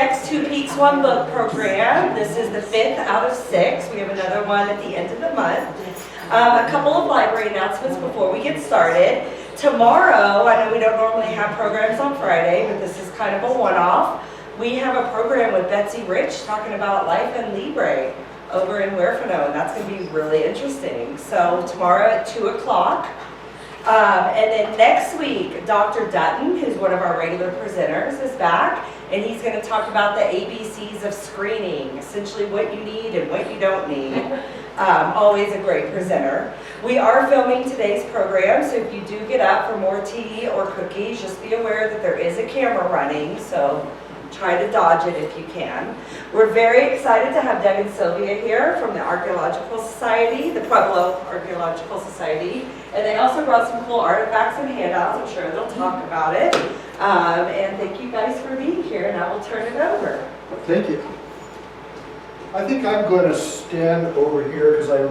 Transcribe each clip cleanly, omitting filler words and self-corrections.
next Two Peaks One Book program. This is the 5th out of 6. We have another one at the end of the month. A couple of library announcements before we get started. Tomorrow, I know we don't normally have programs on Friday, but this is kind of a one-off. We have a program with Betsy Rich talking about life in Libre over in Huerfano, and that's going to be really interesting. So tomorrow at 2 o'clock. And then next week, Dr. Dutton, who's one of our regular presenters, is back, and he's going to talk about the ABCs of screening, essentially what you need and what you don't need. Always a great presenter. We are filming today's program, so if you do get up for more tea or cookies, just be aware that there is a camera running, so try to dodge it if you can. We're very excited to have Doug and Sylvia here from the Archaeological Society, the Pueblo Archaeological Society, and they also brought some cool artifacts and handouts. I'm sure they'll talk about it. And thank you guys for being here, and I will turn it over. Thank you. I think I'm going to stand over here because I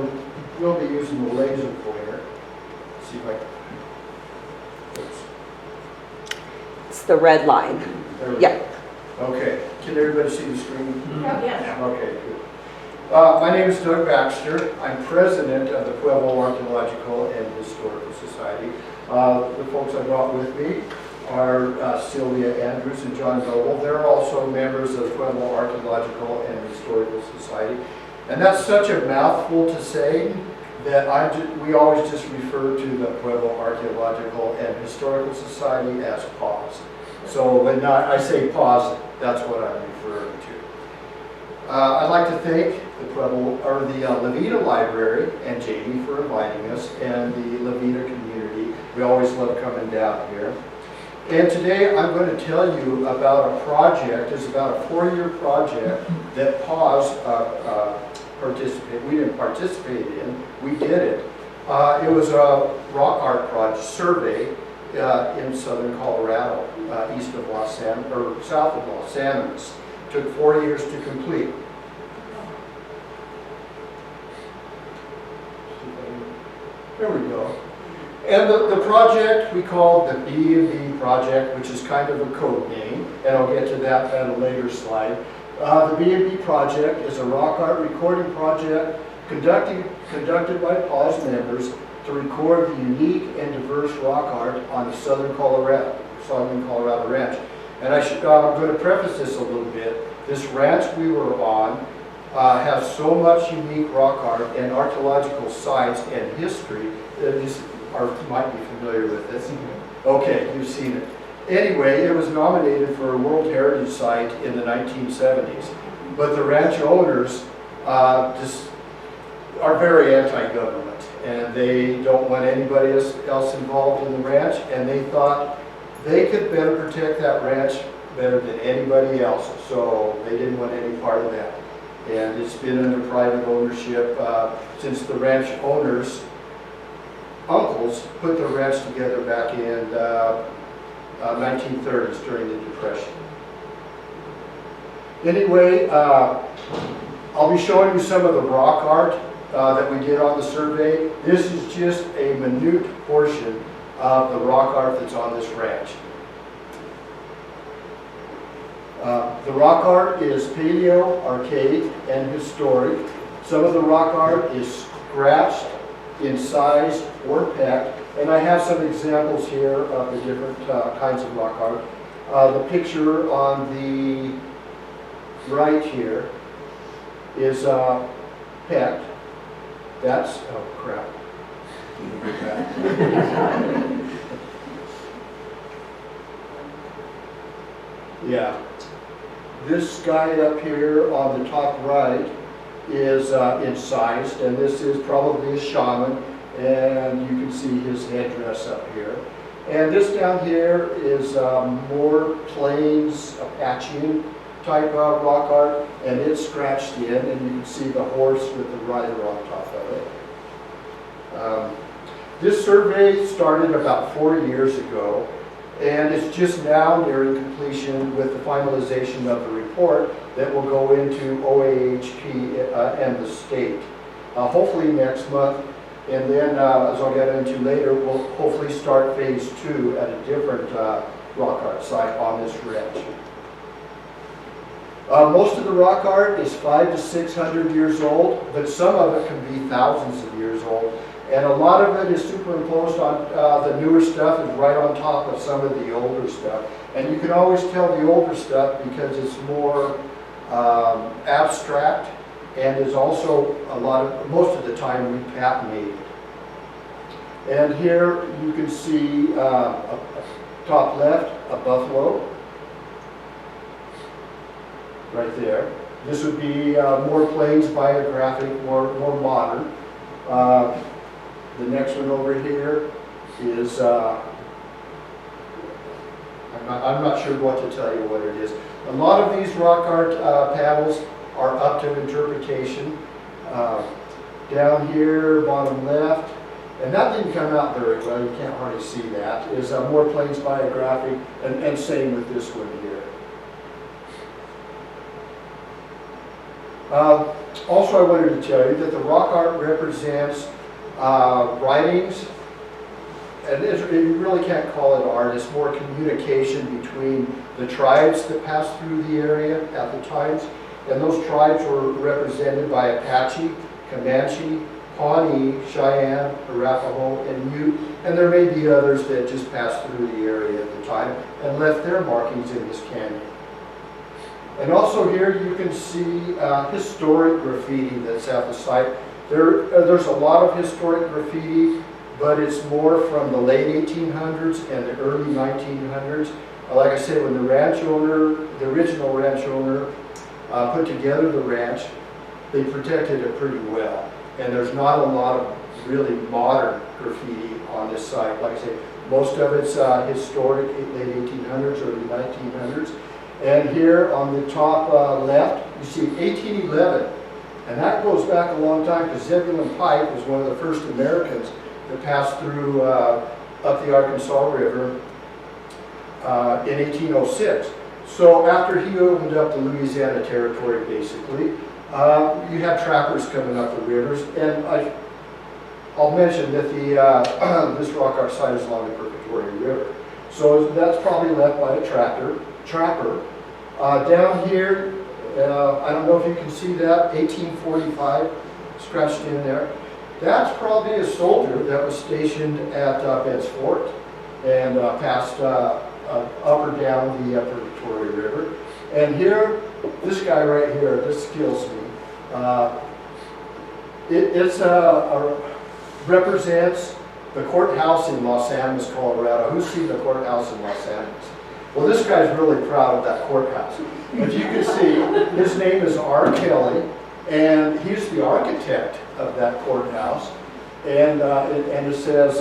will be using the laser pointer. Let's see if I can. Oops. It's the red line. Yeah. Okay, can everybody see the screen? Yes. Okay, good. My name is Doug Baxter. I'm president of the Pueblo Archaeological and Historical Society. The folks I brought with me are Sylvia Andrews and John Noble. They're also members of the Pueblo Archaeological and Historical Society. And that's such a mouthful to say that we always just refer to the Pueblo Archaeological and Historical Society as PAWS. So when I say pause, that's what I'm referring to. I'd like to thank the Pueblo, or the Levita Library and Jamie for inviting us, and the Levita community. We always love coming down here. And today I'm going to tell you about a project. It's about a 4-year project that PAWS we didn't participate in. We did it. It was a rock art project survey in southern Colorado, east of south of Los Animas. Took 4 years to complete. There we go. And the project we called the B&B project, which is kind of a code name, and I'll get to that on a later slide. The B&B project is a rock art recording project conducted by PAWS members to record the unique and diverse rock art on the southern Colorado ranch. And I'm going to preface this a little bit. This ranch we were on has so much unique rock art and archaeological sites and history that you might be familiar with this. Okay, you've seen it. Anyway, it was nominated for a World Heritage Site in the 1970s. But the ranch owners just are very anti-government. And they don't want anybody else involved in the ranch, and they thought they could better protect that ranch better than anybody else, so they didn't want any part of that. And it's been under private ownership since the ranch owners' uncles put the ranch together back in 1930s during the Depression. Anyway, I'll be showing you some of the rock art that we did on the survey. This is just a minute portion of the rock art that's on this ranch. The rock art is paleo, archaic, and historic. Some of the rock art is scratched, incised, or pecked, and I have some examples here of the different kinds of rock art. The picture on the right here is pecked. That's, oh crap. Yeah. This guy up here on the top right is incised, and this is probably a shaman, and you can see his headdress up here. And this down here is more plains Apachean type of rock art, and it's scratched in, and you can see the horse with the rider on top of it. This survey started about 4 years ago, and it's just now nearing completion with the finalization of the report that will go into OAHP and the state, hopefully next month. And then, as I'll get into later, we'll hopefully start phase 2 at a different rock art site on this ranch. Most of the rock art is 500 to 600 years old, but some of it can be thousands of years old. And a lot of it is superimposed on the newer stuff is right on top of some of the older stuff. And you can always tell the older stuff because it's more abstract and is also most of the time we patent made it. And here you can see top left, a buffalo, right there. This would be more Plains biographic, more modern. The next one over here is, I'm not sure what to tell you what it is. A lot of these rock art panels are up to interpretation. Down here, bottom left, and that didn't come out very well, you can't hardly see that, is more Plains biographic, and same with this one here. Also, I wanted to tell you that the rock art represents writings, and you really can't call it art, it's more communication between the tribes that passed through the area at the times. And those tribes were represented by Apache, Comanche, Pawnee, Cheyenne, Arapaho, and Ute, and there may be others that just passed through the area at the time and left their markings in this canyon. And also here you can see historic graffiti that's at the site. There's a lot of historic graffiti, but it's more from the late 1800s and the early 1900s. Like I said, when the ranch owner, the original ranch owner, put together the ranch, they protected it pretty well. And there's not a lot of really modern graffiti on this site. Like I say, most of it's historic, late 1800s, early 1900s. And here on the top left, you see 1811. And that goes back a long time because Zebulon Pike was one of the first Americans that passed through up the Arkansas River in 1806. So after he opened up the Louisiana Territory, basically, you had trappers coming up the rivers. And I'll mention that this rock art site is along the Purgatory River. So that's probably left by a trapper. Down here, I don't know if you can see that, 1845, scratched in there. That's probably a soldier that was stationed at Bent's Fort and passed up or down the Purgatory River. And here, this guy right here, this kills me. It represents the courthouse in Los Angeles, Colorado. Who's seen the courthouse in Los Angeles? Well, this guy's really proud of that courthouse. If you can see, his name is R. Kelly, and he's the architect of that courthouse. And it says,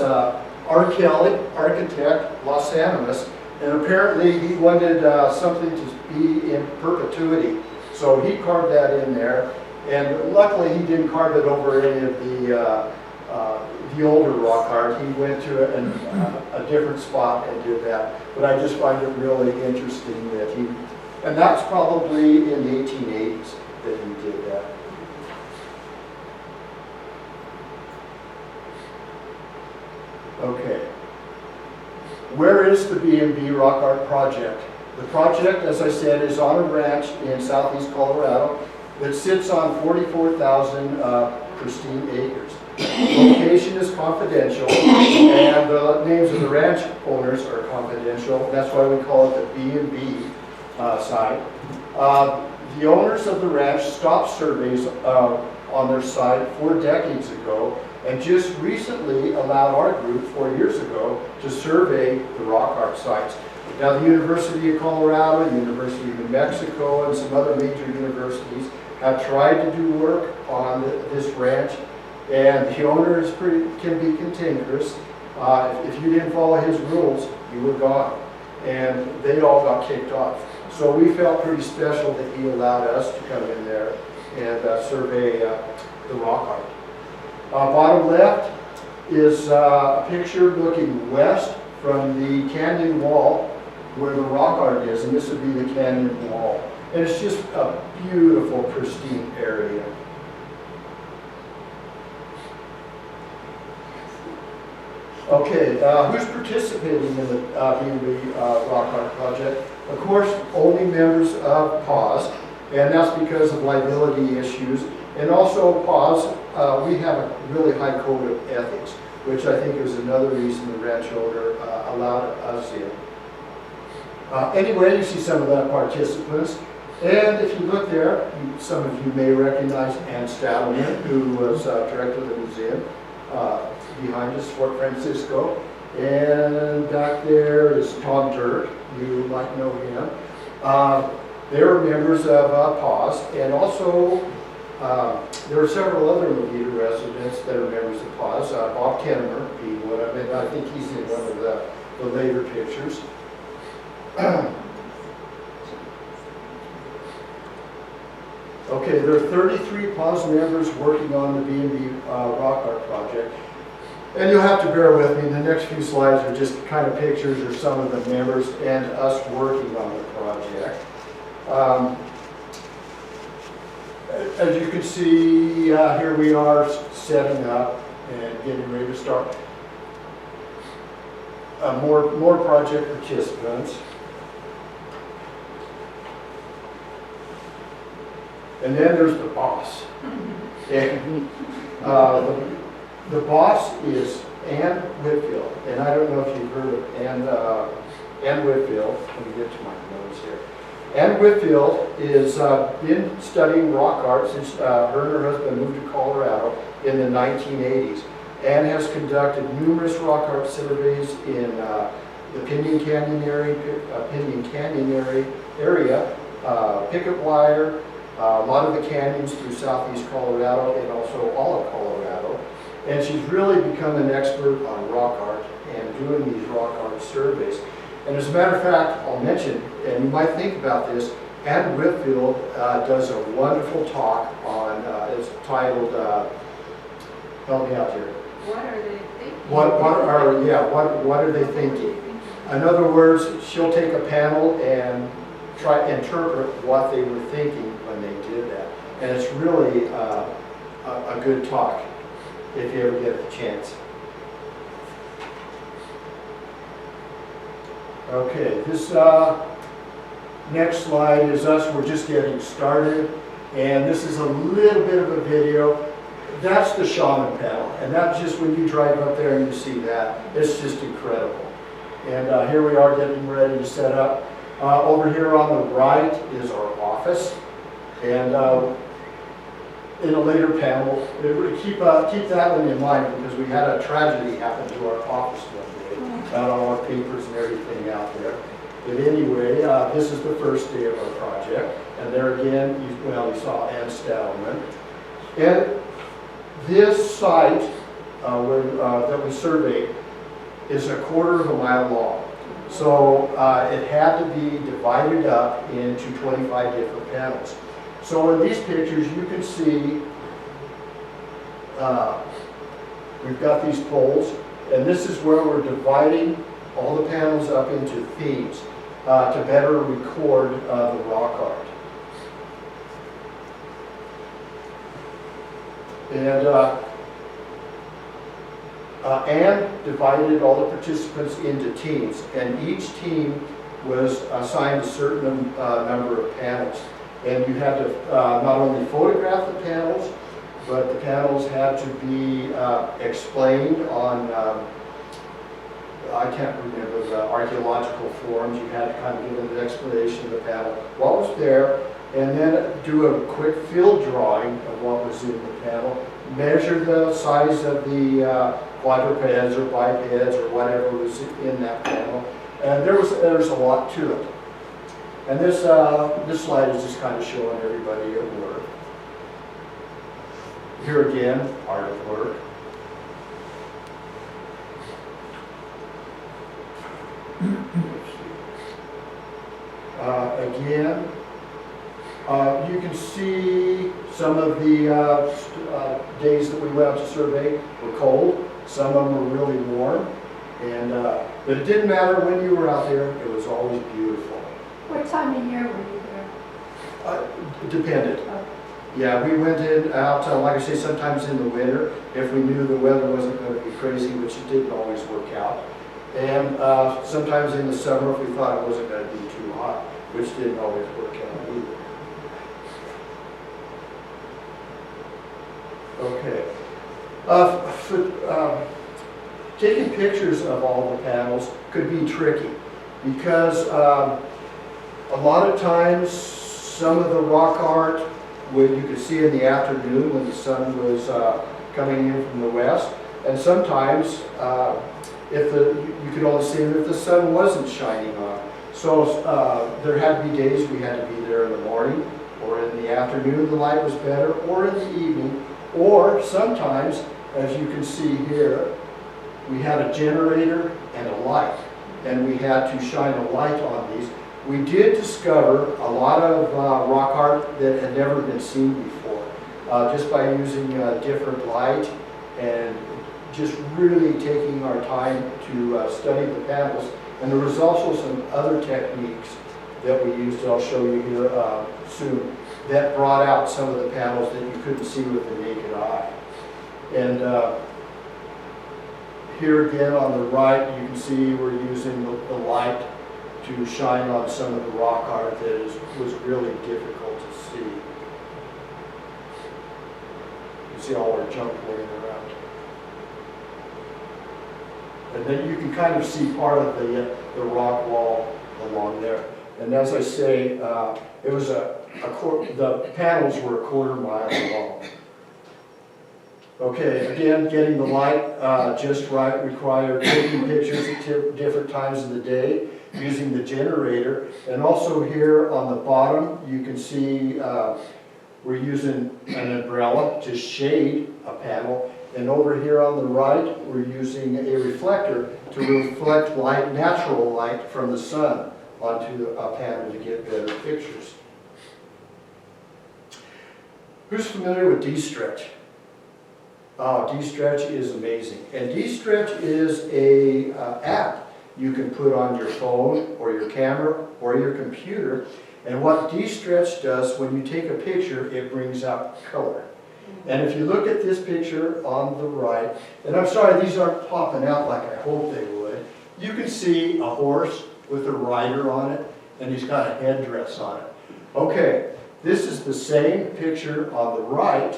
R. Kelly, architect, Los Angeles. And apparently he wanted something to be in perpetuity. So he carved that in there. And luckily he didn't carve it over any of the older rock art. He went to a different spot and did that. But I just find it really interesting that and that's probably in the 1880s that he did that. Okay. Where is the B&B Rock Art Project? The project, as I said, is on a ranch in southeast Colorado that sits on 44,000 pristine acres. Location is confidential, and the names of the ranch owners are confidential. That's why we call it the B&B site. The owners of the ranch stopped surveys on their site 4 decades ago, and just recently allowed our group 4 years ago to survey the rock art sites. Now the University of Colorado, University of New Mexico, and some other major universities have tried to do work on this ranch, and the owner can be cantankerous. If you didn't follow his rules, you were gone. And they all got kicked off. So we felt pretty special that he allowed us to come in there and survey the rock art. Bottom left is a picture looking west from the canyon wall where the rock art is, and this would be the canyon wall. And it's just a beautiful, pristine area. Okay, who's participating in the B&B Rock Art Project? Of course, only members of PAWS. And that's because of liability issues. And also PAWS, we have a really high code of ethics, which I think is another reason the ranch owner allowed us in. Anyway, you see some of the participants. And if you look there, some of you may recognize Ann Stadelman, who was director of the museum. Behind us, Fort Francisco. And back there is Tom Dirk, you might know him. They were members of PAWS, and also there are several other Levita residents that are members of PAWS. Bob Kennemer being one of them. I think he's in one of the later pictures. Okay, there are 33 PAWS members working on the B&B Rock Art project. And you'll have to bear with me, the next few slides are just kind of pictures of some of the members and us working on the project. As you can see, here we are setting up and getting ready to start. More project participants. And then there's the boss. And, the boss is Ann Whitfield, and I don't know if you've heard of Ann Whitfield. Let me get to my notes here. Ann Whitfield is been studying rock art since her and her husband moved to Colorado in the 1980s, and has conducted numerous rock art surveys in the Pinyon Canyon area, Picket Wire, a lot of the canyons through southeast Colorado, and also all of Colorado. And she's really become an expert on rock art and doing these rock art surveys. And as a matter of fact, I'll mention, and you might think about this, Ann Whitfield does a wonderful talk on, it's titled, help me out here. What are they thinking? What are they thinking? In other words, she'll take a panel and try to interpret what they were thinking when they did that. And it's really a good talk, if you ever get the chance. Okay, this next slide is us. We're just getting started, and this is a little bit of a video. That's the shaman panel, and that's just when you drive up there and you see that. It's just incredible. And here we are getting ready to set up. Over here on the right is our office, and in a later panel, keep that one in mind, because we had a tragedy happen to our office one day, about all our papers and everything out there. But anyway, this is the first day of our project, and there again, you saw Ann Stadelman. And this site that we surveyed is 1/4 of a mile long. So it had to be divided up into 25 different panels. So in these pictures, you can see we've got these poles, and this is where we're dividing all the panels up into themes to better record the rock art. And Ann divided all the participants into teams, and each team was assigned a certain number of panels. And you had to not only photograph the panels, but the panels had to be explained on, I can't remember, the archaeological forums. You had to kind of give an explanation of the panel, what was there, and then do a quick field drawing of what was in the panel, measure the size of the quadrupeds or bipeds or whatever was in that panel. And there's a lot to it. And this slide is just kind of showing everybody at work. Here again, art at work. Again, you can see some of the days that we went out to survey were cold. Some of them were really warm. And, but it didn't matter when you were out there, it was always beautiful. What time of year were you there? It depended. Yeah, we went out, like I say, sometimes in the winter, if we knew the weather wasn't going to be crazy, which it didn't always work out. And sometimes in the summer, if we thought it wasn't going to be too hot, which didn't always work out either. Okay. Taking pictures of all the panels could be tricky because a lot of times some of the rock art you could see in the afternoon when the sun was coming in from the west, and sometimes you could only see it if the sun wasn't shining on. So there had to be days we had to be there in the morning, or in the afternoon the light was better, or in the evening, or sometimes, as you can see here, we had a generator and a light, and we had to shine a light on these. We did discover a lot of rock art that had never been seen before, just by using different light and just really taking our time to study the panels. And there was also some other techniques that we used, that I'll show you here soon, that brought out some of the panels that you couldn't see with the naked eye. And here again on the right, you can see we're using the light to shine on some of the rock art that was really difficult to see. You see all our junk laying around. And then you can kind of see part of the rock wall along there. And as I say, it was the panels were a quarter mile long. Okay, again, getting the light just right required taking pictures at different times of the day, using the generator. And also here on the bottom, you can see we're using an umbrella to shade a panel. And over here on the right, we're using a reflector to reflect light, natural light from the sun onto a panel to get better pictures. Who's familiar with D-Stretch? Oh, D-Stretch is amazing. And D-Stretch is a app you can put on your phone or your camera or your computer. And what D-Stretch does, when you take a picture, it brings out color. And if you look at this picture on the right, and I'm sorry, these aren't popping out like I hope they would, you can see a horse with a rider on it, and he's got a headdress on it. Okay, this is the same picture on the right,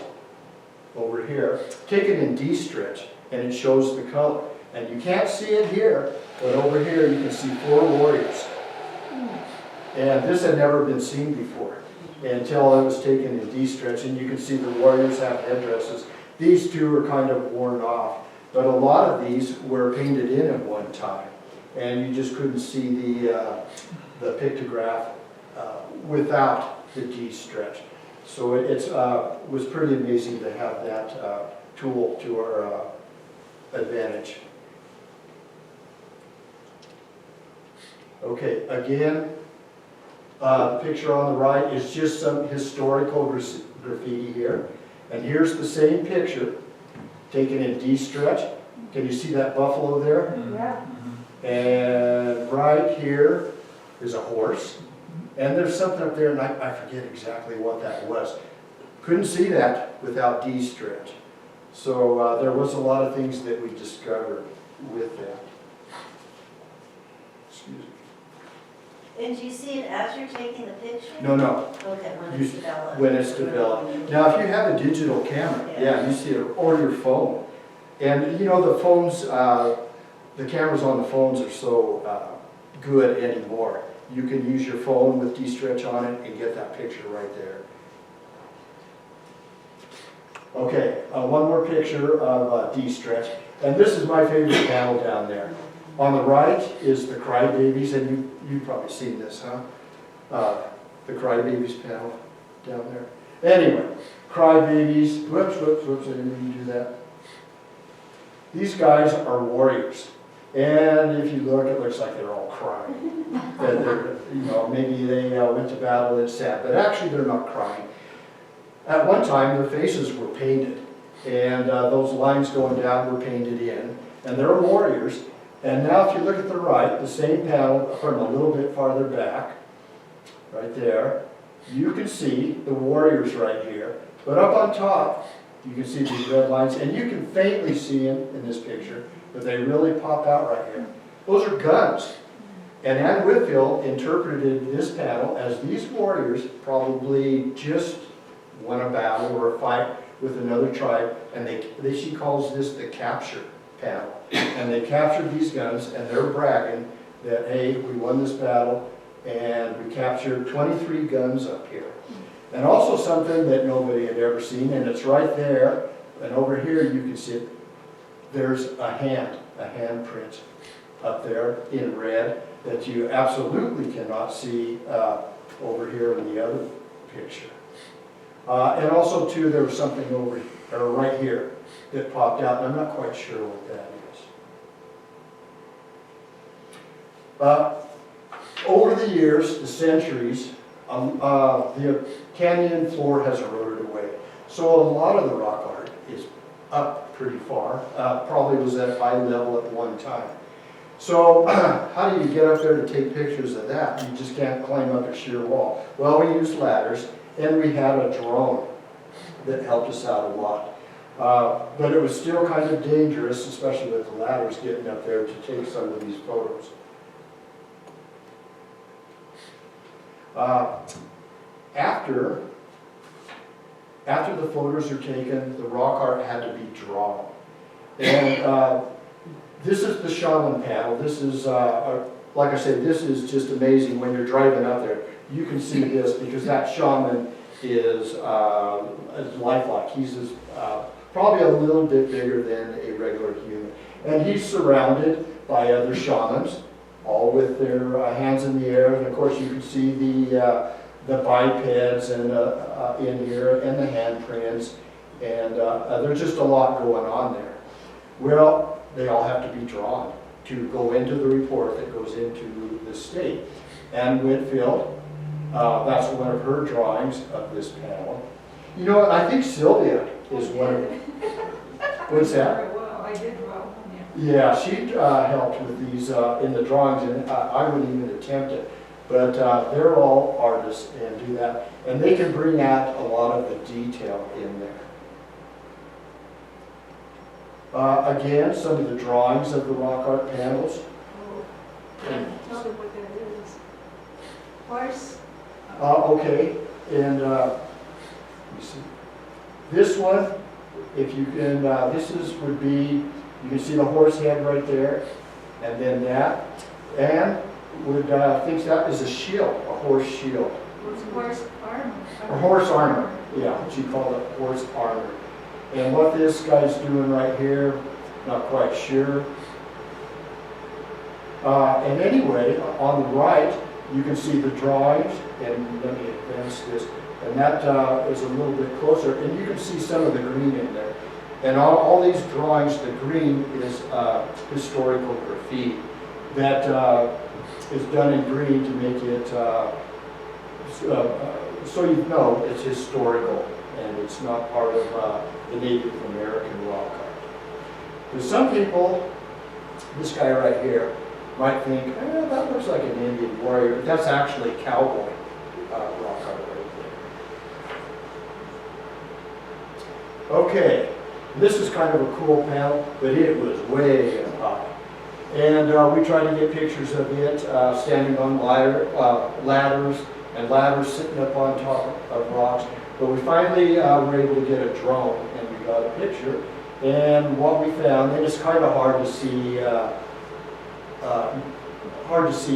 over here, taken in D-Stretch, and it shows the color. And you can't see it here, but over here you can see 4 warriors. And this had never been seen before until it was taken in D-Stretch, and you can see the warriors have headdresses. These two are kind of worn off, but a lot of these were painted in at one time, and you just couldn't see the pictograph without the D-Stretch. So it was pretty amazing to have that tool to our advantage. Okay, again, the picture on the right is just some historical graffiti here. And here's the same picture taken in D-Stretch. Can you see that buffalo there? Yeah. And right here is a horse. And there's something up there, and I forget exactly what that was. Couldn't see that without D-Stretch. So there was a lot of things that we discovered with that. Excuse me. And do you see it as you're taking the picture? No. Okay, when it's developed. When it's developed. Now, if you have a digital camera, yeah, you see it, or your phone. And you know, the phones, the cameras on the phones are so good anymore. You can use your phone with D-Stretch on it and get that picture right there. Okay, one more picture of D-Stretch. And this is my favorite panel down there. On the right is the Crybabies, and you've probably seen this, huh? The Crybabies panel down there. Anyway, Crybabies, whoops, I didn't mean to do that. These guys are warriors. And if you look, it looks like they're all crying. That they're, you know, maybe they went to battle, it's sad, but actually they're not crying. At one time, their faces were painted, and those lines going down were painted in, and they're warriors. And now if you look at the right, the same panel from a little bit farther back, right there, you can see the warriors right here. But up on top, you can see these red lines, and you can faintly see them in this picture, but they really pop out right here. Those are guns. And Ann Whitfield interpreted this panel as these warriors probably just won a battle or a fight with another tribe, and she calls this the capture panel. And they captured these guns, and they're bragging that, hey, we won this battle, and we captured 23 guns up here. And also something that nobody had ever seen, and it's right there, and over here you can see it, there's a handprint up there in red that you absolutely cannot see over here in the other picture. And also too, there was something over here, or right here, that popped out, and I'm not quite sure what that is. Over the years, the centuries, the canyon floor has eroded away. So a lot of the rock art is up pretty far, probably was at eye level at one time. So how do you get up there to take pictures of that? You just can't climb up a sheer wall. Well, we used ladders, and we had a drone that helped us out a lot. But it was still kind of dangerous, especially with the ladders getting up there to take some of these photos. After the photos are taken, the rock art had to be drawn. And this is the shaman panel. This is, like I said, this is just amazing when you're driving up there. You can see this because that shaman is lifelike. He's probably a little bit bigger than a regular human. And he's surrounded by other shamans, all with their hands in the air. And of course you can see the bipeds and in here, and the handprints, and there's just a lot going on there. Well, they all have to be drawn to go into the report that goes into the state. And Whitfield, that's one of her drawings of this panel. You know, I think Sylvia is one of them. What's that? Well, I did well, Yeah, she helped with these in the drawings, and I wouldn't even attempt it. But they're all artists and do that. And they can bring out a lot of the detail in there. Again, some of the drawings of the rock art panels. Tell me what that is. Horse? Okay, and you see, this one, if you can, would be, you can see the horse head right there, and then that, and would thinks that is a shield, a horse shield. What's horse armor? Or horse armor, yeah, she called it horse armor. And what this guy's doing right here, not quite sure. And anyway, on the right, you can see the drawings, and let me advance this, and that is a little bit closer, and you can see some of the green in there. And all these drawings, the green is historical graffiti that is done in green to make it, so you know it's historical, and it's not part of the Native American rock art. Because some people, this guy right here, might think, that looks like an Indian warrior. That's actually cowboy rock art right there. Okay, this is kind of a cool panel, but it was way up high. And we tried to get pictures of it standing on ladders, and ladders sitting up on top of rocks. But we finally were able to get a drone, and we got a picture. And what we found, and it's kind of hard to see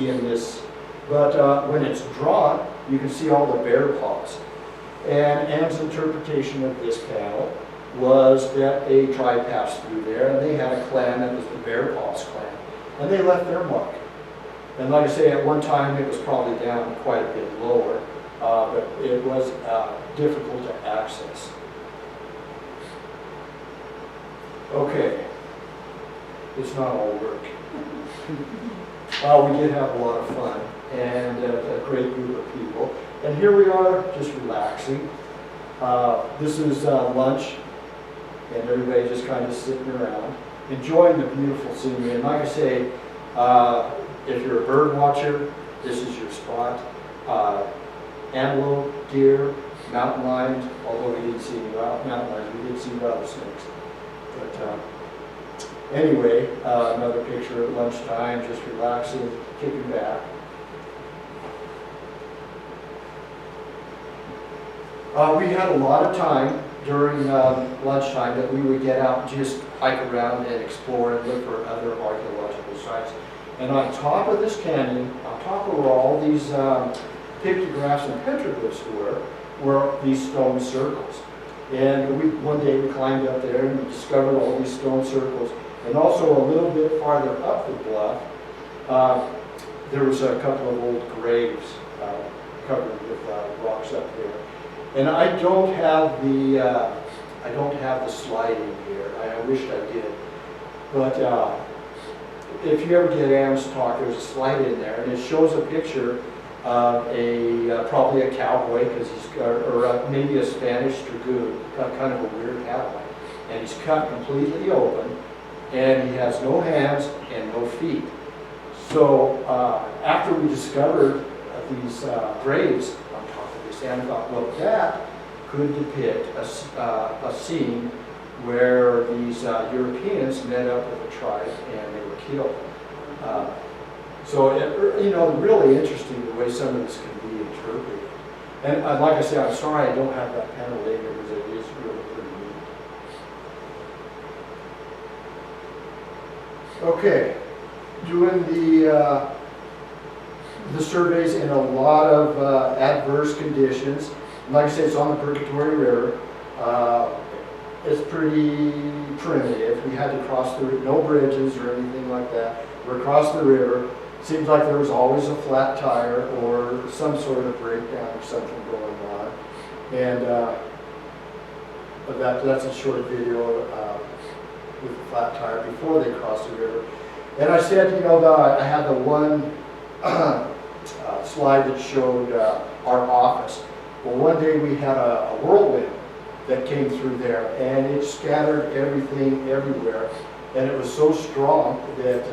in this, but when it's drawn, you can see all the bear paws. And Anne's interpretation of this panel was that a tribe passed through there, and they had a clan that was the Bear Paws clan, and they left their mark. And like I say, at one time it was probably down quite a bit lower, but it was difficult to access. Okay, it's not all work. We did have a lot of fun, and a great group of people. And here we are, just relaxing. This is lunch, and everybody just kind of sitting around, enjoying the beautiful scenery. And like I say, if you're a bird watcher, this is your spot. Antelope, deer, mountain lions, although we didn't see any mountain lions, we did see rattlesnakes. But anyway, another picture at lunchtime, just relaxing, kicking back. We had a lot of time during lunchtime that we would get out and just hike around and explore and look for other archaeological sites. And on top of this canyon, on top of where all these pictographs and petroglyphs were these stone circles. And one day we climbed up there and we discovered all these stone circles. And also a little bit farther up the bluff, there was a couple of old graves covered with rocks up there. And I don't have the slide in here. I wished I did. But if you ever get Anne's talk, there's a slide in there, and it shows a picture of probably a cowboy, because he's got, or maybe a Spanish dragoon, got kind of a weird cowboy, and he's cut completely open, and he has no hands and no feet. So after we discovered these graves on top of this, Anne thought, well, that could depict a scene where these Europeans met up with a tribe and they were killed. So, really interesting the way some of this can be interpreted. And like I said, I'm sorry I don't have that panel later because it is really pretty neat. Okay, doing the surveys in a lot of adverse conditions. Like I said, it's on the Purgatory River. It's pretty primitive. We had to cross the river, no bridges or anything like that. We're across the river. Seems like there was always a flat tire or some sort of breakdown or something going on. And but that's a short video with the flat tire before they crossed the river. And I said, I had the one slide that showed our office. Well, one day we had a whirlwind that came through there, and it scattered everything everywhere. And it was so strong that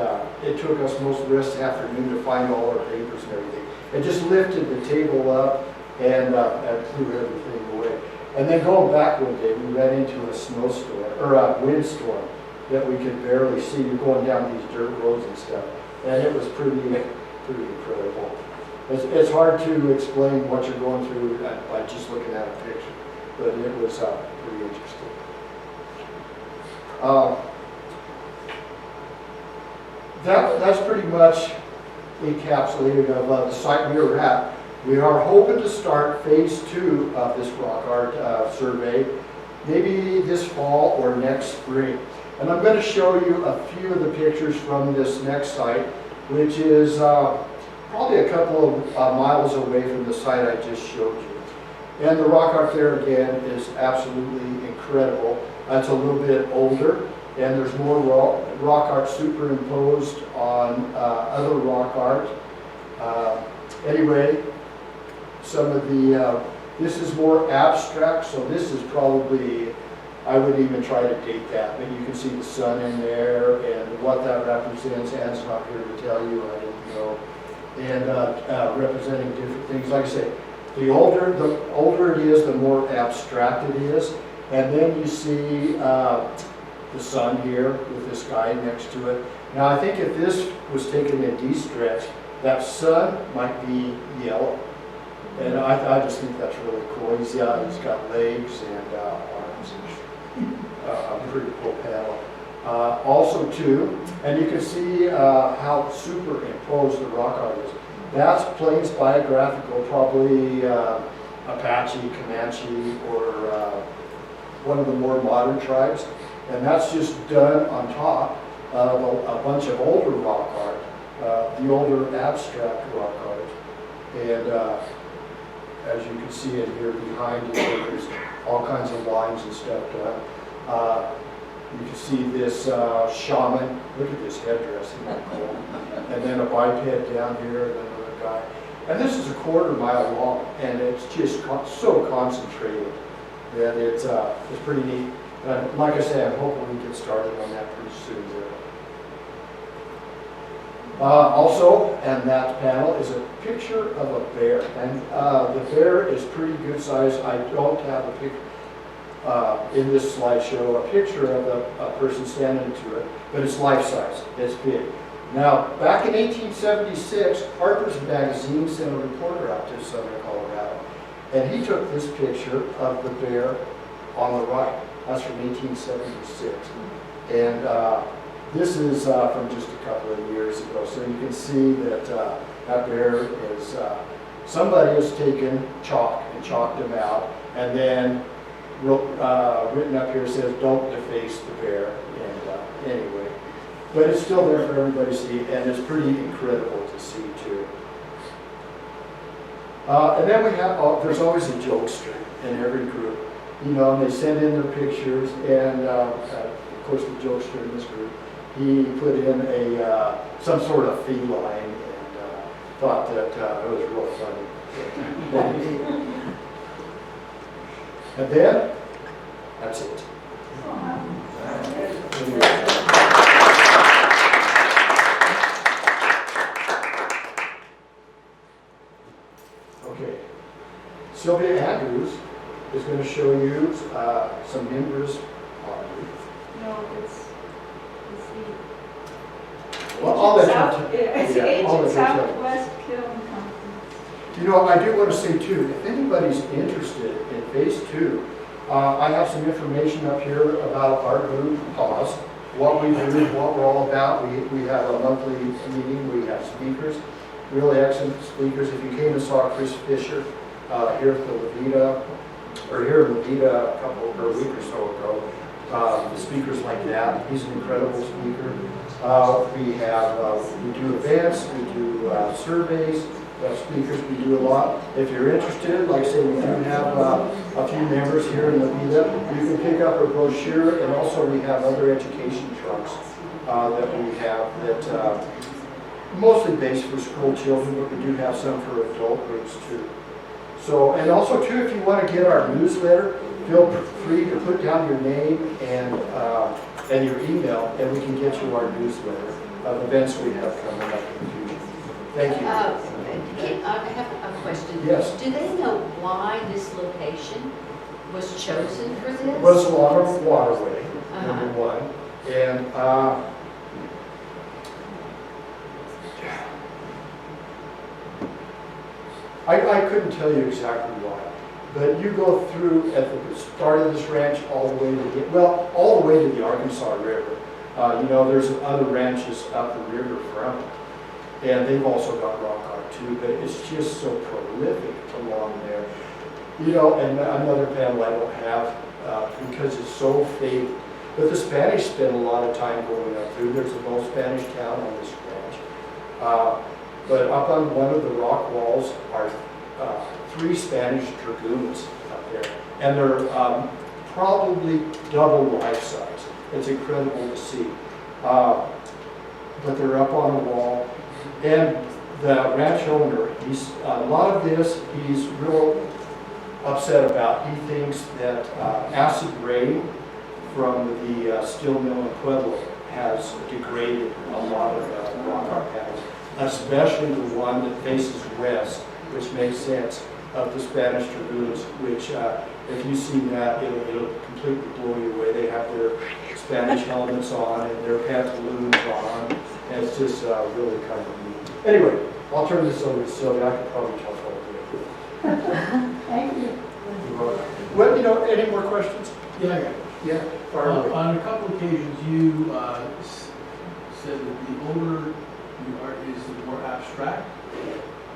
it took us most of this afternoon to find all our papers and everything. It just lifted the table up and threw everything away. And then going back one day, we ran into a snowstorm, or a windstorm, that we could barely see. You're going down these dirt roads and stuff. And it was pretty incredible. It's hard to explain what you're going through by just looking at a picture, but it was pretty interesting. That's pretty much encapsulated of the site we were at. We are hoping to start phase 2 of this rock art survey, maybe this fall or next spring. And I'm going to show you a few of the pictures from this next site, which is probably a couple of miles away from the site I just showed you. And the rock art there again is absolutely incredible. It's a little bit older, and there's more rock art superimposed on other rock art. Anyway, some of the, this is more abstract, so this is probably, I wouldn't even try to date that, but you can see the sun in there and what that represents. Anne's not here to tell you, I don't know. And representing different things. Like I say, the older it is, the more abstract it is. And then you see the sun here with this guy next to it. Now I think if this was taken in D-stretch, that sun might be yellow. And I just think that's really cool. He's got legs and arms. A pretty cool panel. Also too, and you can see how superimposed the rock art is. That's Plains biographical, probably Apache, Comanche, or one of the more modern tribes. And that's just done on top of a bunch of older rock art, the older abstract rock art. And as you can see in here behind you, there's all kinds of lines and stuff done. You can see this shaman. Look at this headdress, isn't that cool? And then a biped down here, and another guy. And this is a 1/4 mile long, and it's just so concentrated that it's pretty neat. And like I said, I'm hoping we get started on that pretty soon. Also, and that panel is a picture of a bear, and the bear is pretty good size. I don't have a picture in this slideshow, a picture of a person standing to it, but it's life size. It's big. Now, back in 1876, Harper's Magazine sent a reporter out to southern Colorado, and he took this picture of the bear on the right. That's from 1876. And this is from just a couple of years ago. So you can see that out there is somebody has taken chalk and chalked them out, and then written up here says, "Don't deface the bear." And anyway, but it's still there for everybody to see, and it's pretty incredible to see too. And then we have, there's always a jokester in every group, you know, and they send in their pictures, and of course the jokester in this group, he put in a some sort of feline, and thought that it was real funny. And then, that's it. Okay, Sylvia Andrews is going to show you some Mimbres pottery. No, it's the. Well, I'll let you South- t- It's the yeah, I'll let ancient you tell. Southwest Kiln Company. You know, I do want to say too, if anybody's interested in phase 2, I have some information up here about our group, PAUSE, what we do, what we're all about. We have a monthly meeting, we have speakers, really excellent speakers. If you came and saw Chris Fisher here at the Levita, or here in Levita a week or so ago, the speakers like that, he's an incredible speaker. We do events, we do surveys, speakers, we do a lot. If you're interested, like I say, we do have a few members here in Levita. You can pick up a brochure, and also we have other education trucks that we have that mostly based for school children, but we do have some for adult groups too. So, and also too, if you want to get our newsletter, feel free to put down your name and your email, and we can get you our newsletter of events we have coming up in the future. Thank you. I have a question. Yes. Do they know why this location was chosen for this? Was along a waterway, number one, and I couldn't tell you exactly why, but you go through at the start of this ranch all the way to all the way to the Arkansas River. You know, there's other ranches up the river from it, and they've also got rock art too. But it's just so prolific along there. You know, and another panel I don't have because it's so faded. But the Spanish spent a lot of time going up through. There's an old Spanish town on this ranch. But up on one of the rock walls are 3 Spanish dragoons up there. And they're probably double life size. It's incredible to see. But they're up on a wall. And the ranch owner, a lot of this he's real upset about. He thinks that acid rain from the steel mill in Pueblo has degraded a lot of rock art panels, especially the one that faces west, which makes sense, of the Spanish dragoons, which if you see that, it'll completely blow you away. They have their Spanish helmets on and their pantaloons on, and it's just really kind of neat. Anyway, I'll turn this over to Sylvia. I could probably talk all day. Thank you. Well, you know, any more questions? Yeah. Yeah, fire away. On a couple occasions, you said that the older the art is, the more abstract,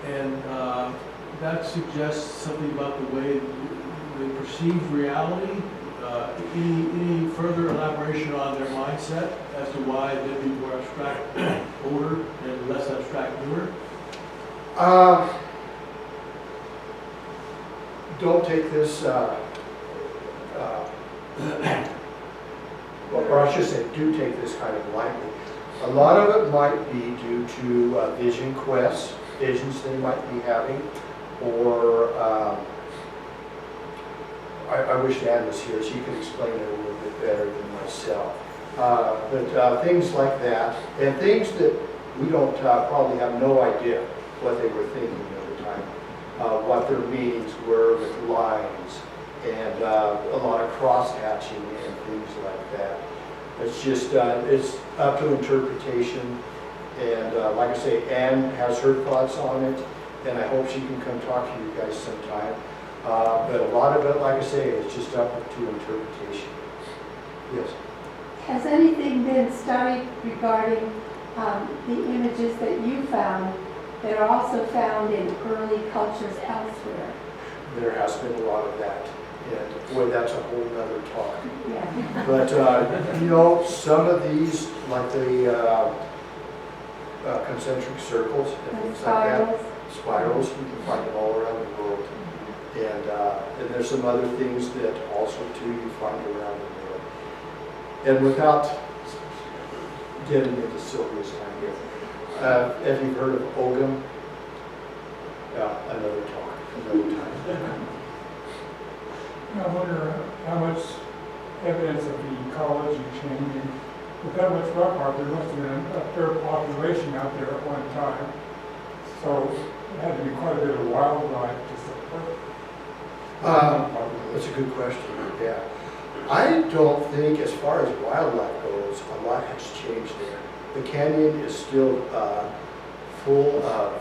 and that suggests something about the way they perceive reality. Any further elaboration on their mindset as to why they'd be more abstract older and less abstract newer? Don't take this, or I should say, do take this kind of lightly. A lot of it might be due to vision quests, visions they might be having, or I wish Ann was here. She could explain it a little bit better than myself. But things like that, and things that we don't probably have no idea what they were thinking at the time, what their meanings were with lines, and a lot of cross-hatching and things like that. It's just, it's up to interpretation, and like I say, Ann has her thoughts on it, and I hope she can come talk to you guys sometime. But a lot of it, like I say, is just up to interpretation. Yes. Has anything been studied regarding the images that you found that are also found in early cultures elsewhere? There has been a lot of that. And boy, that's a whole nother talk. Yeah. But, you know, some of these, like the concentric circles and And things like that, spirals? spirals, you can find them all around the world. And there's some other things that also too you find around the world. And without getting into Sylvia's time here, have you heard of Ogum? Another talk, another time. I wonder how much evidence of the ecology changing. With that much rock art, there must have been a fair population out there at one time. So it had to be quite a bit of wildlife to support. That's a good question, yeah. I don't think, as far as wildlife goes, a lot has changed there. The canyon is still full of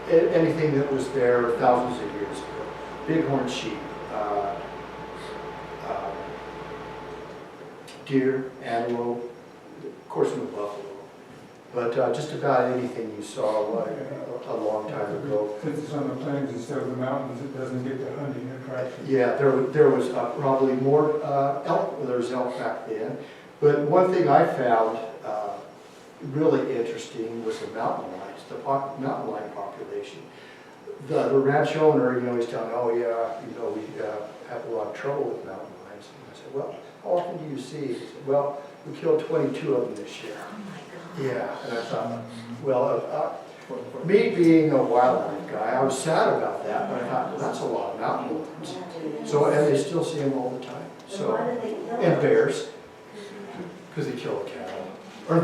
anything that was there thousands of years ago. Bighorn sheep, deer, antelope, of course no buffalo, but just about anything you saw a long time ago. Since it's on the plains instead of the mountains, it doesn't get the hunting attraction. Yeah, there was probably more elk. Well, there was elk back then. But one thing I found really interesting was the mountain lions, the mountain lion population. The ranch owner, you know, he's telling me, oh yeah, you know, we have a lot of trouble with mountain lions. And I said, well, how often do you see? He said, well, we killed 22 of them this year. Oh my God. Yeah, and I thought, well, me being a wildlife guy, I was sad about that, but I thought, well, that's a lot of mountain lions. So, and they still see them all the time. And So, why do they kill and them? bears, because they kill cattle, or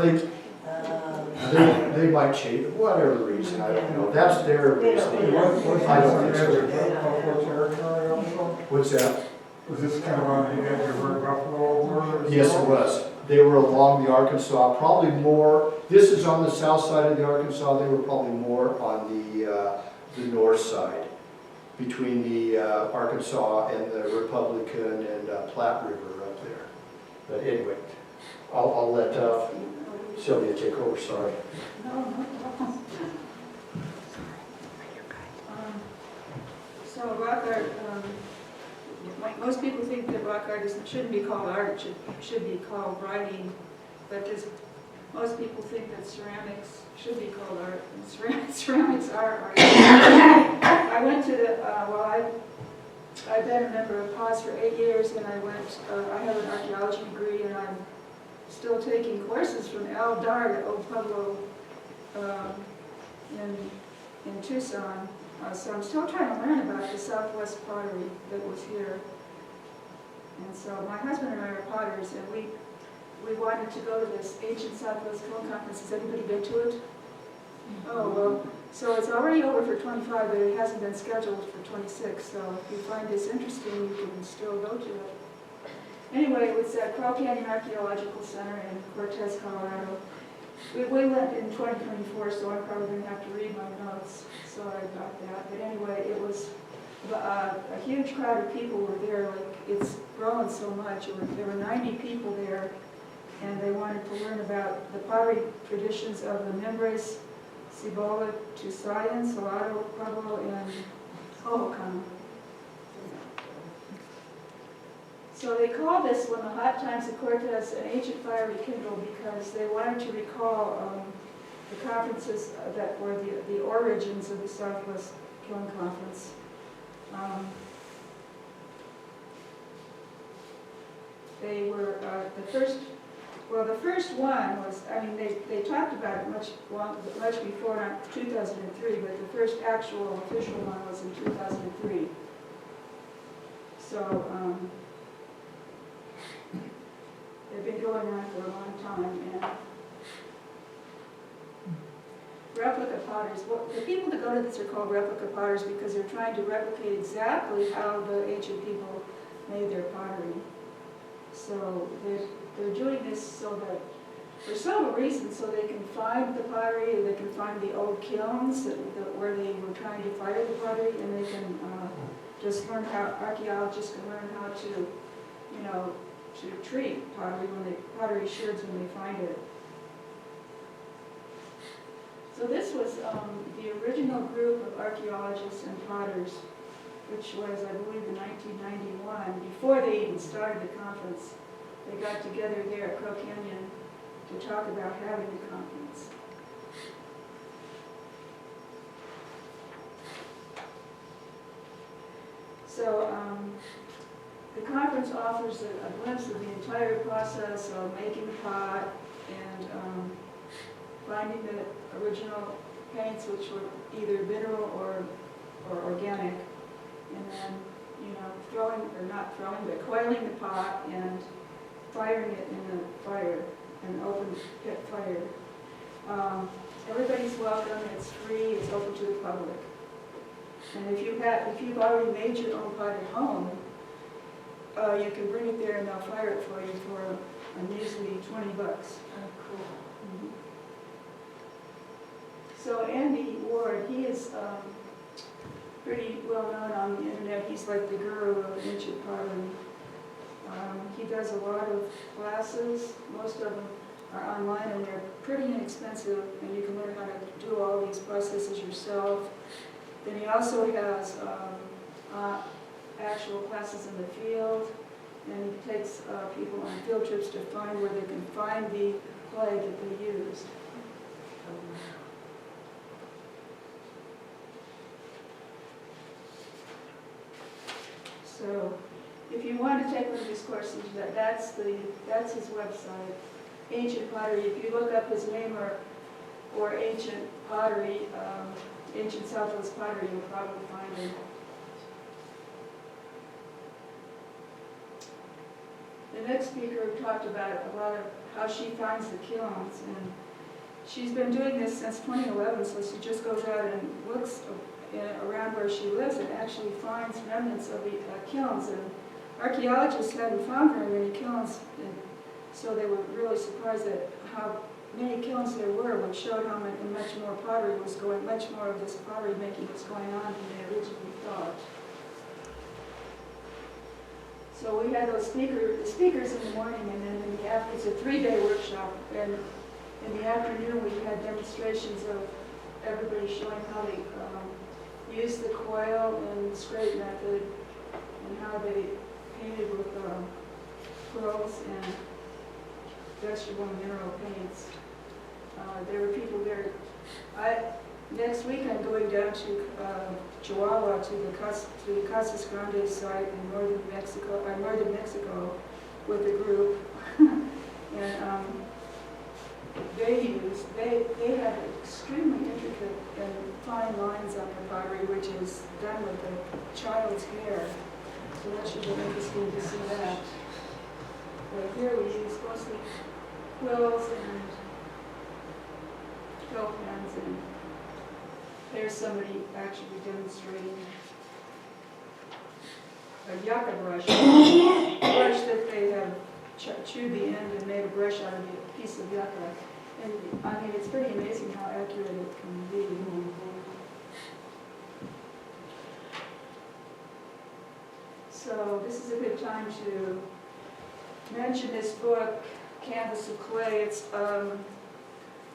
they might chase, whatever the reason, I don't know. That's their reason. Was I this don't on the think edge so. of Buffalo territory also? What's that? Was this kind of on the edge of where Buffalo were? as Yes, well? it was. They were along the Arkansas, probably more, this is on the south side of the Arkansas, they were probably more on the north side, between the Arkansas and the Republican and Platte River up there. But anyway, I'll let Sylvia take over, sorry. So rock art, most people think that rock art shouldn't be called art, it should be called writing. But most people think that ceramics should be called art, and ceramics are art. I went to I've been a member of PAWS for 8 years, and I have an archaeology degree, and I'm still taking courses from Al Dart at Pueblo in Tucson. So I'm still trying to learn about the Southwest pottery that was here. And so my husband and I are potters, and we wanted to go to this Ancient Southwest Kiln Conference. Has anybody been to it? Oh, well, so it's already over for 25, but it hasn't been scheduled for 26. So if you find this interesting, you can still go to it. Anyway, it was at Crow Canyon Archaeological Center in Cortez, Colorado. We went in 2024, so I'm probably going to have to read my notes. Sorry about that. But anyway, it was a huge crowd of people were there. Like, it's grown so much. There were 90 people there, and they wanted to learn about the pottery traditions of the Mimbres, Cibola, Tusayan, Salado, Pueblo, and Hoboken. So they called this one the Hot Times of Cortez an ancient fire rekindled because they wanted to recall the conferences that were the origins of the Southwest Kiln Conference. They were the first one was, I mean, they talked about it much before, not 2003, but the first actual official one was in 2003. So, they've been going on for a long time, and replica potters, the people that go to this are called replica potters because they're trying to replicate exactly how the ancient people made their pottery. So they're doing this so that for several reasons, so they can find the pottery, and they can find the old kilns where they were trying to fire the pottery, and they can just learn how, archaeologists can learn how to, you know, to treat pottery sherds when they find it. So this was the original group of archaeologists and potters, which was, I believe, in 1991, before they even started the conference. They got together there at Crow Canyon to talk about having the conference. So the conference offers a glimpse of the entire process of making the pot and finding the original paints, which were either mineral or organic, and then, you know, coiling the pot and firing it in the fire, an open pit fire. Everybody's welcome. It's free. It's open to the public. And if you've already made your own pot at home, you can bring it there and they'll fire it for you for a measly $20. Oh, cool. Mhm. So Andy Ward, he is pretty well known on the internet. He's like the guru of ancient pottery. He does a lot of classes. Most of them are online and they're pretty inexpensive, and you can learn how to do all these processes yourself. Then he also has actual classes in the field, and he takes people on field trips to find where they can find the clay that they used. So, if you want to take one of these courses, that's his website, Ancient Pottery. If you look up his name or Ancient Pottery, Ancient Southwest Pottery, you'll probably find him. The next speaker talked about a lot of how she finds the kilns, and she's been doing this since 2011. So she just goes out and looks around where she lives and actually finds remnants of the kilns. And archaeologists hadn't found very many kilns, and so they were really surprised at how many kilns there were, which showed how much more pottery was going, much more of this pottery making was going on than they originally thought. So we had the speakers in the morning, and then in the afternoon, it's a 3-day workshop, and in the afternoon we had demonstrations of everybody showing how they used the coil and scrape method, and how they painted with pearls and vegetable and mineral paints. There were people there. Next week I'm going down to Chihuahua to the Casas Grandes site in northern Mexico with a group, and they have extremely intricate and fine lines on the pottery, which is done with a child's hair. So that should be interesting to see that. But here we use mostly quills and quill pens, and there's somebody actually demonstrating a yucca brush, a brush that they have chewed the end and made a brush out of a piece of yucca. And I mean, it's pretty amazing how accurate it can be. So this is a good time to mention this book, Canvas of Clay. It's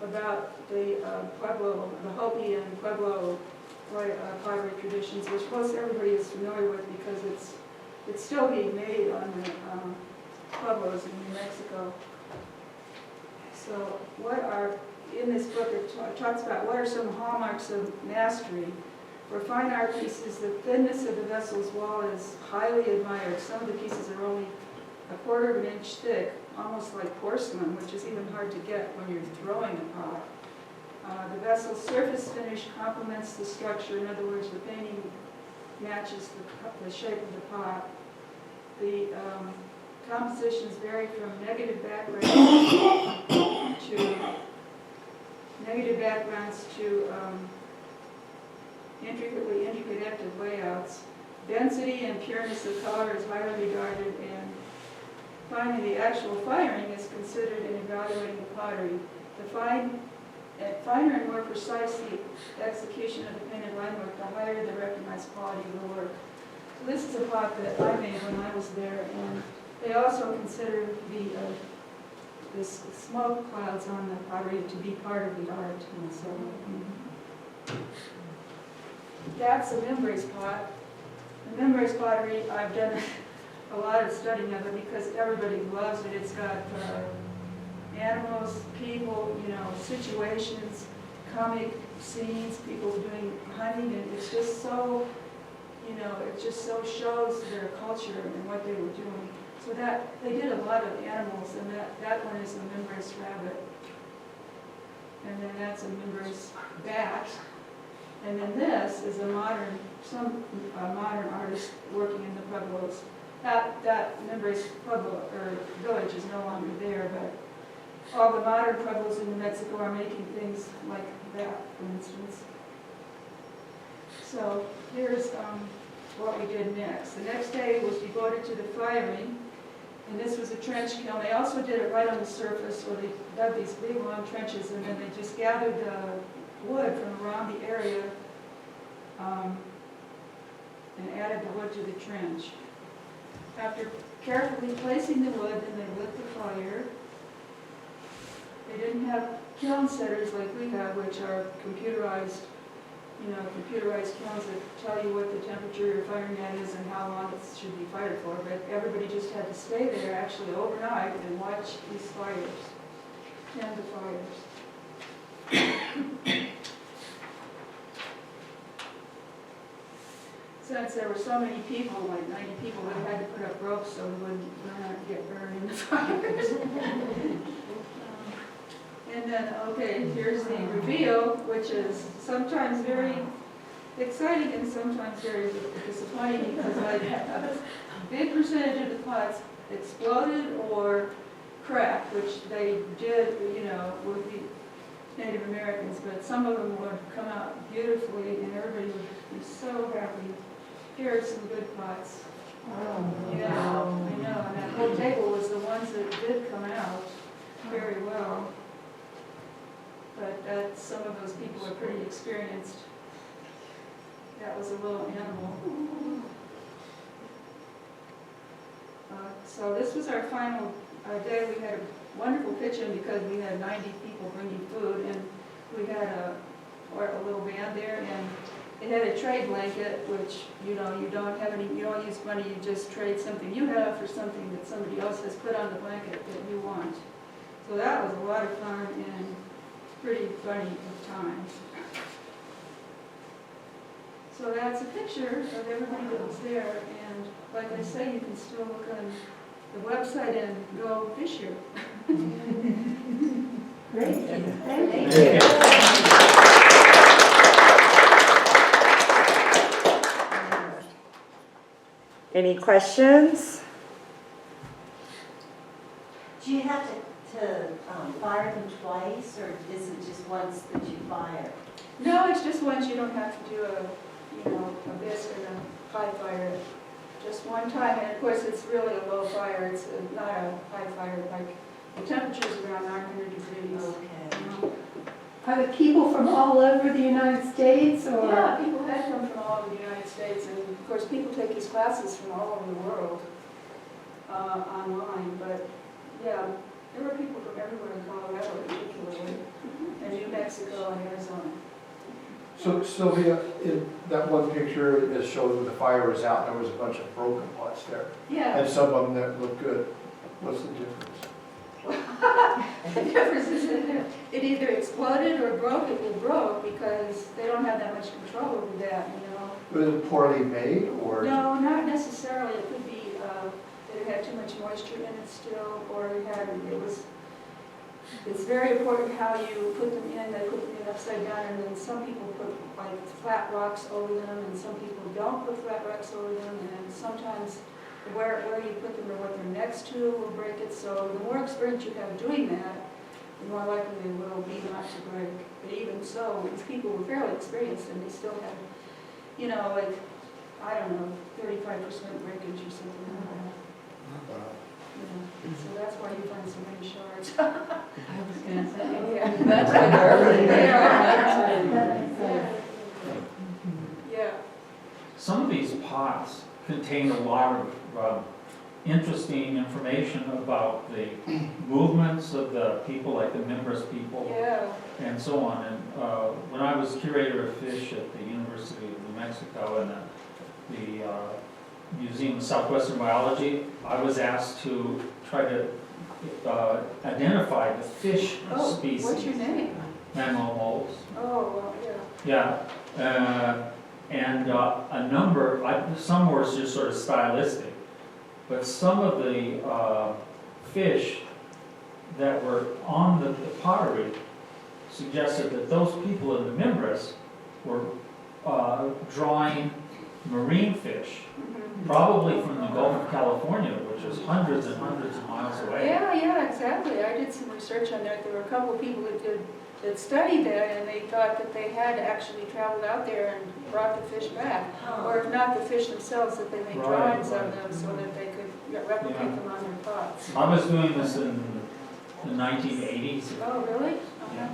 about the Pueblo, the Hopi and Pueblo pottery traditions, which most everybody is familiar with because it's still being made on the Pueblos in New Mexico. So in this book it talks about what are some hallmarks of mastery. For fine art pieces, the thinness of the vessel's wall is highly admired. Some of the pieces are only 1/4 of an inch thick, almost like porcelain, which is even hard to get when you're throwing a pot. The vessel's surface finish complements the structure. In other words, the painting matches the shape of the pot. The compositions vary from negative backgrounds to intricately interconnected layouts. Density and pureness of color is highly regarded, and finally, the actual firing is considered in evaluating the pottery. The finer and more precise the execution of the painted line work, the higher the recognized quality of the work. So this is a pot that I made when I was there, and they also consider the smoke clouds on the pottery to be part of the art. And so that's a Mimbres pot. The Mimbres pottery, I've done a lot of studying of it because everybody loves it. It's got animals, people, situations, comic scenes, people doing hunting, and it's just so, it just so shows their culture and what they were doing. So that, they did a lot of animals, and that one is a Mimbres rabbit. And then that's a Mimbres bat. And then this is a modern artist working in the Pueblos. That Mimbres Pueblo, or village, is no longer there, but all the modern Pueblos in New Mexico are making things like that, for instance. So here's what we did next. The next day was devoted to the firing, and this was a trench kiln. They also did it right on the surface, where they dug these big long trenches, and then they just gathered the wood from around the area and added the wood to the trench. After carefully placing the wood, then they lit the fire. They didn't have kiln setters like we have, which are computerized, computerized kilns that tell you what the temperature you're firing at is and how long it should be fired for. But everybody just had to stay there actually overnight and watch these fires, tend the fires. Since there were so many people, like 90 people, they had to put up ropes so we wouldn't get burned in the fires. And then, okay, here's the reveal, which is sometimes very exciting and sometimes very disappointing, because a big percentage of the pots exploded or cracked, which they did, with the Native Americans, but some of them would come out beautifully and everybody would be so happy. Here are some good pots. Yeah, I know, and that whole table was the ones that did come out very well. But some of those people are pretty experienced. That was a little animal. So this was our final day. We had a wonderful kitchen because we had 90 people bringing food, and we had a little band there, and it had a trade blanket, which you don't use money, you just trade something you have for something that somebody else has put on the blanket that you want. So that was a lot of fun and pretty funny at times. So that's a picture of everybody that was there, and like I say, you can still look on the website and go fish here. Great, thank you. Any questions? Do you have to fire them twice, or is it just once that you fire? No, it's just once. You don't have to do a bisque and a high fire. Just one time, and of course it's really a low fire. It's not a high fire. Like the temperature's around 900 degrees. Okay. Are the people from all over the United States, or? Yeah, people had come from all over the United States, and of course people take these classes from all over the world online. But yeah, there were people from everywhere in Colorado, particularly, and New Mexico and Arizona. So Sylvia, in that one picture, it showed when the fire was out, there was a bunch of broken pots there. Yeah. And some of them that looked good. What's the difference? The difference is that it either exploded or broke. It broke because they don't have that much control over that, Was it poorly made, or? No, not necessarily. It could be that it had too much moisture in it still, or it's very important how you put them in. They put them in upside down, and then some people put like flat rocks over them, and some people don't put flat rocks over them, and sometimes where you put them or what they're next to will break it. So the more experience you have doing that, the more likely they will be not to break. But even so, these people were fairly experienced, and they still had, like, I don't know, 35% breakage or something like that. So that's why you find so many shards. I was gonna say. Yeah. That's why they're over there. Yeah. Some of these pots contain a lot of interesting information about the movements of the people, like the Mimbres people, Yeah. and so on. And when I was curator of fish at the University of New Mexico and the Museum of Southwestern Biology, I was asked to try to identify the fish Oh, species. what's your name? Manuel moles. Oh, well, yeah. Yeah, and a number, some were just sort of stylistic, but some of the fish that were on the pottery suggested that those people in the Mimbres were drawing marine fish, probably from the Gulf of California, which is hundreds and hundreds of miles away. Yeah, exactly. I did some research on that. There were a couple of people that studied that, and they thought that they had actually traveled out there and brought the fish back. Or if not the fish themselves, that they made Right, drawings right. of them so that they could replicate Yeah. them on their pots. I was doing this in the 1980s. Oh, really? Yeah.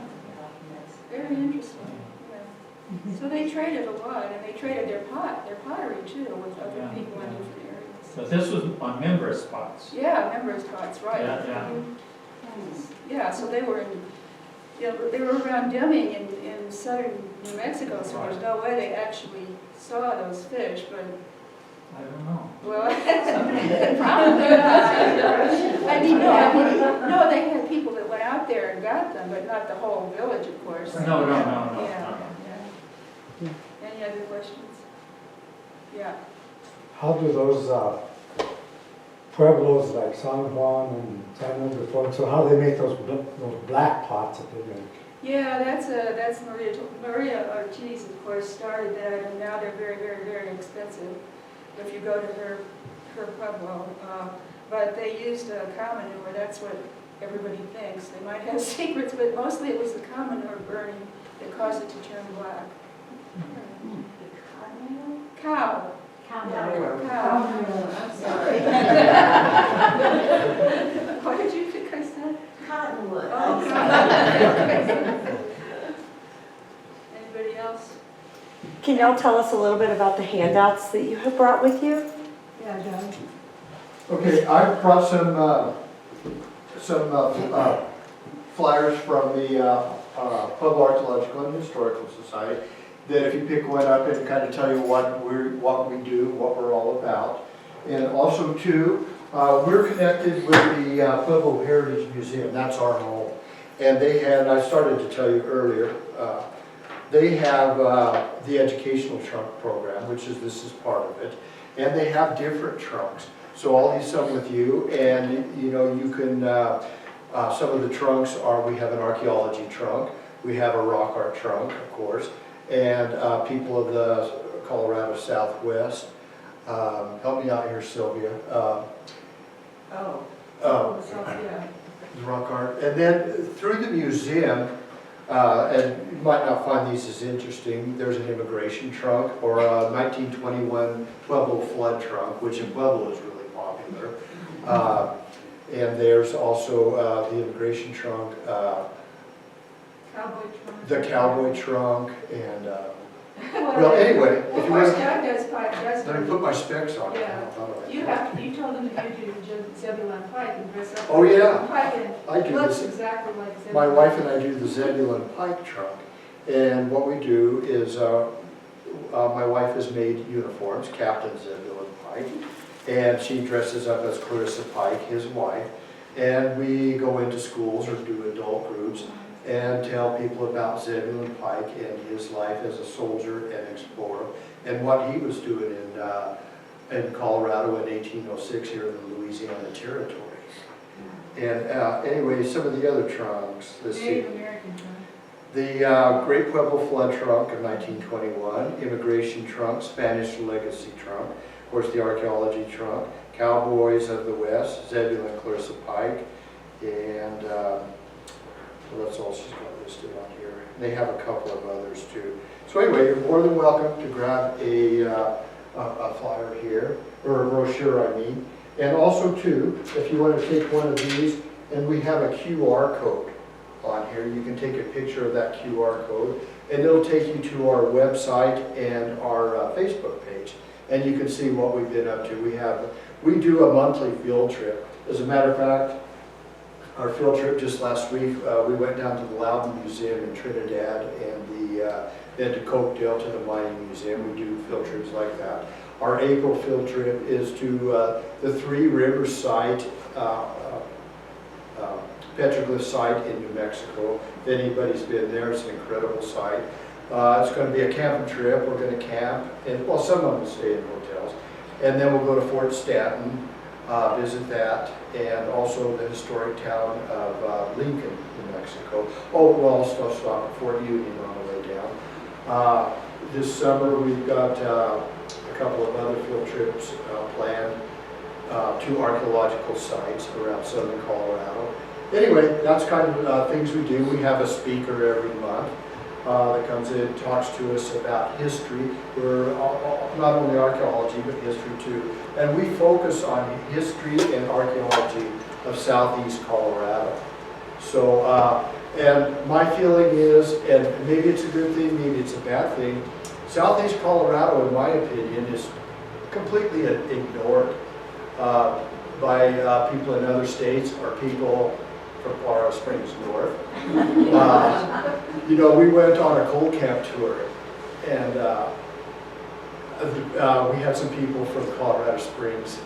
Very interesting. Yeah. So they traded a lot, and they traded their pottery too, with other Yeah, people in yeah. different areas. But this was on Mimbres pots. Yeah, members' pots, right. Yeah, yeah. Yeah, so they were in, they were around Deming in southern New Mexico, so there's no way they actually saw those fish, but, I don't know. well, probably not. I mean, no, they had people that went out there and got them, but not the whole village, of course. No. Yeah. Any other questions? Yeah. How do those pueblos like San Juan and San Andres, so how do they make those black pots that they make? Yeah, that's Maria Ortiz, of course, started that, and now they're very, very, very expensive if you go to her pueblo. But they used cow manure. That's what everybody thinks. They might have secrets, but mostly it was the cow manure burning that caused it to turn black. Cow. Cow. I'm sorry. What did you think I said? Cottonwood. Oh, anybody else? Can y'all tell us a little bit about the handouts that you have brought with you? Yeah, John. Okay, I brought some flyers from the Pueblo Archaeological and Historical Society that if you pick one up and kind of tell you what we do, what we're all about. And also too, we're connected with the Pueblo Heritage Museum. That's our home. And they had, I started to tell you earlier, they have the educational trunk program, which is, this is part of it. And they have different trunks. So I'll leave some with you, and you know, you can, some of the trunks are, we have an archaeology trunk, we have a rock art trunk, of course, and people of the Colorado Southwest. Help me out here, Sylvia. Yeah. Rock art. And then through the museum, and you might not find these as interesting, there's an immigration trunk or a 1921 Pueblo flood trunk, which in Pueblo is really popular. And there's also the immigration trunk, Cowboy trunk. the cowboy trunk, and well, anyway, if you Well, want, Scott does let me put my specs on. Yeah. You told them that you do Zebulon Pike and dress up. Oh, yeah. like Pike, and I do it looks this. exactly like Zebulon. My wife and I do the Zebulon Pike trunk, and what we do is, my wife has made uniforms, Captain Zebulon Pike, and she dresses up as Clarissa Pike, his wife, and we go into schools or do adult groups and tell people about Zebulon Pike and his life as a soldier and explorer, and what he was doing in Colorado in 1806 here in the Louisiana Territory. And anyway, some of the other trunks, let's see. Native American trunk. The Great Pueblo Flood Trunk of 1921, Immigration Trunk, Spanish Legacy Trunk, of course the Archaeology Trunk, Cowboys of the West, Zebulon Clarissa Pike, and well, that's all she's got listed on here. They have a couple of others too. So anyway, you're more than welcome to grab a flyer here, or a brochure I mean, And also too, if you want to take one of these, and we have a QR code on here, you can take a picture of that QR code, and it'll take you to our website and our Facebook page, and you can see what we've been up to. We do a monthly field trip. As a matter of fact, our field trip just last week, we went down to the Loudon Museum in Trinidad and then to Cokedale to the Mining Museum. We do field trips like that. Our April field trip is to the Three Rivers site, petroglyph site in New Mexico. If anybody's been there, it's an incredible site. It's going to be a camping trip. We're going to camp, and well, some of them will stay in hotels. And then we'll go to Fort Stanton, visit that, and also the historic town of Lincoln, New Mexico. Oh, we'll also stop at Fort Union on the way down. This summer we've got a couple of other field trips planned to archaeological sites around southern Colorado. Anyway, that's kind of things we do. We have a speaker every month that comes in and talks to us about history. We're not only archaeology, but history too. And we focus on history and archaeology of southeast Colorado. So, and my feeling is, and maybe it's a good thing, maybe it's a bad thing, southeast Colorado, in my opinion, is completely ignored by people in other states or people from Colorado Springs north. You know, we went on a coal camp tour, and we had some people from Colorado Springs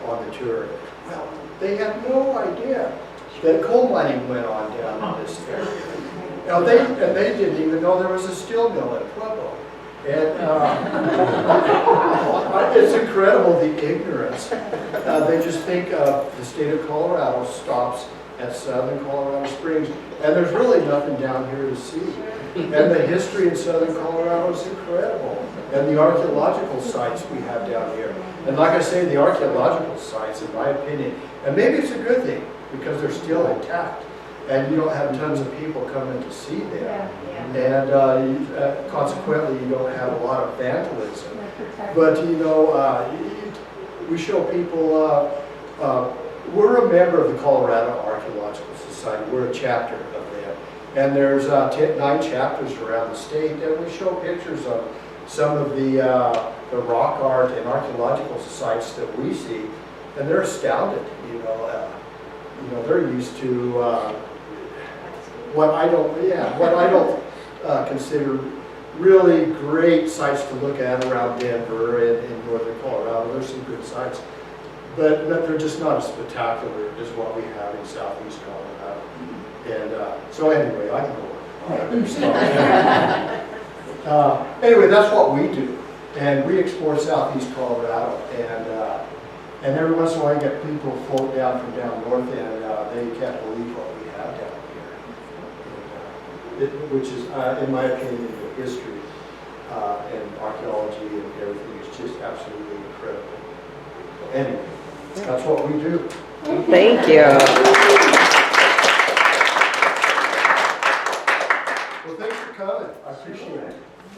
on the tour. Well, they had no idea that coal mining went on down in this area. Now they didn't even know there was a steel mill in Pueblo. And it's incredible, the ignorance. They just think the state of Colorado stops at southern Colorado Springs, and there's really nothing down here to see. And the history in southern Colorado is incredible, and the archaeological sites we have down here. And like I say, the archaeological sites, in my opinion, and maybe it's a good thing, because they're still intact, and you don't have tons of people coming to see them. And consequently, you don't have a lot of vandalism. But you know, we show people, we're a member of the Colorado Archaeological Society. We're a chapter of them. And there's 9 chapters around the state, and we show pictures of some of the rock art and archaeological sites that we see, and they're astounded. You know, they're used to what I don't consider really great sites to look at around Denver and in northern Colorado. There's some good sites, but they're just not as spectacular as what we have in southeast Colorado. And so anyway, I can go on. Anyway, that's what we do, and we explore southeast Colorado, and every once in a while you get people float down from down north, and they can't believe what we have down here, which is, in my opinion, the history and archaeology and everything is just absolutely incredible. Anyway, that's what we do. Thank you. Well, thanks for coming. I appreciate it.